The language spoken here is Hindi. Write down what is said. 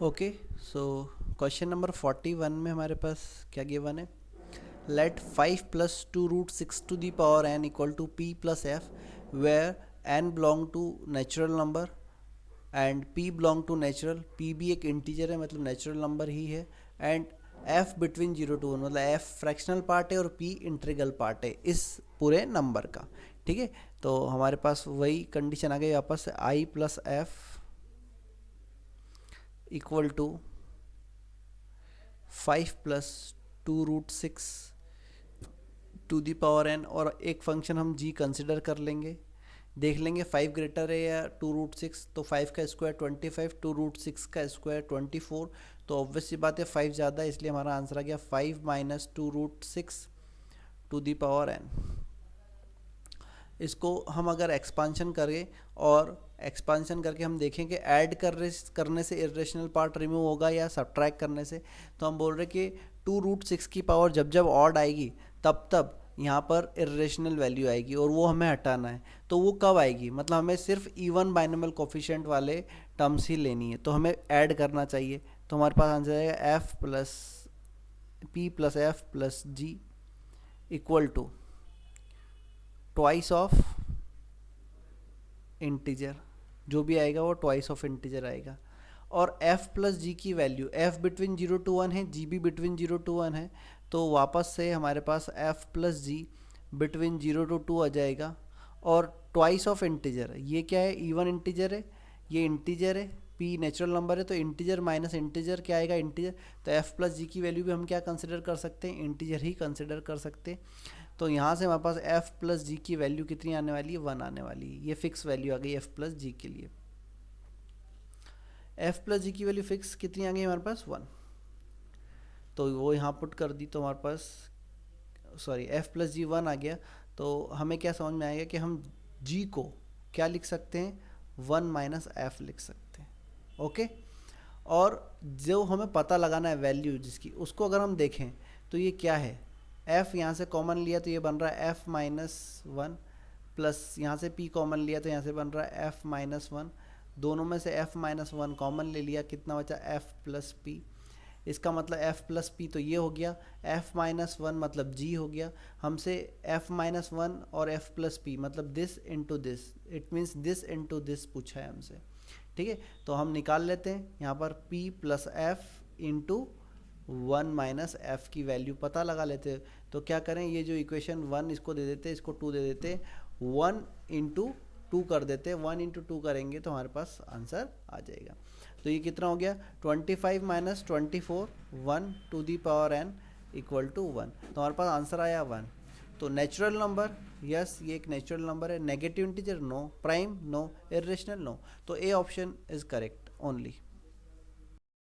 ओके, सो क्वेश्चन नंबर 41 में हमारे पास क्या गिवन है। Let 5 plus 2 root 6 to the power n equal to p plus f where n belong to natural number and p belong to natural. p भी एक इंटीजर है, मतलब नेचुरल नंबर ही है, एंड f बिटवीन 0 to 1, मतलब f फ्रैक्शनल पार्ट है और p इंटीग्रल पार्ट है इस पूरे नंबर का। ठीक है, तो हमारे पास वही कंडीशन आ गई वापस से, i plus f equal to 5 plus 2 root 6 to the power n, और एक फंक्शन हम g कंसिडर कर लेंगे, देख लेंगे 5 ग्रेटर है या 2 रूट 6, तो 5 का स्क्वायर 25, 2 रूट 6 का स्क्वायर 24, तो ऑब्वियस सी बात है 5 ज़्यादा है, इसलिए हमारा आंसर आ गया 5 minus 2 root 6 to the power n। इसको हम अगर एक्सपांशन करें और एक्सपांशन करके हम देखें कि ऐड करने से इरेशनल पार्ट रिमूव होगा या सब्ट्रैक्ट करने से, तो हम बोल रहे कि 2 रूट 6 की पावर जब जब ऑड आएगी तब तब यहाँ पर इरेशनल वैल्यू आएगी और वो हमें हटाना है। तो वो कब आएगी, मतलब हमें सिर्फ इवन बाइनोमियल कोफिशिएंट वाले टर्म्स ही लेनी है, तो हमें ऐड करना चाहिए। तो हमारे पास आंसर आएगा f plus p plus f plus g equal to twice of integer, जो भी आएगा वो ट्वाइस ऑफ इंटीजर आएगा। और f प्लस जी की वैल्यू, f बिटवीन 0 to 1 है, g भी बिटवीन 0 to 1 है, तो वापस से हमारे पास f plus g between 0 to 2 आ जाएगा। और ट्वाइस ऑफ इंटीजर, ये क्या है, इवन इंटीजर है, ये इंटीजर है, p नेचुरल नंबर है, तो इंटीजर माइनस इंटीजर क्या आएगा, इंटीजर। तो f प्लस जी की वैल्यू भी हम क्या कंसिडर कर सकते हैं, इंटीजर ही कंसिडर कर सकते हैं। तो यहाँ से हमारे पास f प्लस जी की वैल्यू कितनी आने वाली है, 1 आने वाली है। ये फिक्स वैल्यू आ गई f प्लस जी के लिए। f प्लस जी की वैल्यू फिक्स कितनी आ गई हमारे पास, 1, तो वो यहाँ पुट कर दी, तो हमारे पास सॉरी f प्लस जी 1 आ गया। तो हमें क्या समझ में आएगा कि हम g को क्या लिख सकते हैं, 1 माइनस एफ लिख सकते हैं। ओके, और जो हमें पता लगाना है वैल्यू जिसकी, उसको अगर हम देखें तो ये क्या है, f यहाँ से कॉमन लिया तो ये बन रहा है f माइनस 1, प्लस यहाँ से p कॉमन लिया तो यहाँ से बन रहा है f माइनस 1, दोनों में से f माइनस 1 कॉमन ले लिया, कितना बचा f प्लस p। इसका मतलब f प्लस p तो ये हो गया, f माइनस 1 मतलब g हो गया। हमसे f माइनस 1 और f प्लस p मतलब this into this, it means this into this पूछा है हमसे। ठीक है, तो हम निकाल लेते हैं यहाँ पर p plus F into 1 minus F की वैल्यू पता लगा लेते हैं। तो क्या करें, ये जो इक्वेशन 1 इसको दे देते, इसको 2 दे देते, 1 इंटू 2 कर देते, 1 इंटू 2 करेंगे तो हमारे पास आंसर आ जाएगा। तो ये कितना हो गया, 25 minus 24, 1 to the power n equal to 1, तो हमारे पास आंसर आया 1। तो नेचुरल नंबर, यस ये एक नेचुरल नंबर है, negative integer no, prime no, irrational no, तो A option is correct only.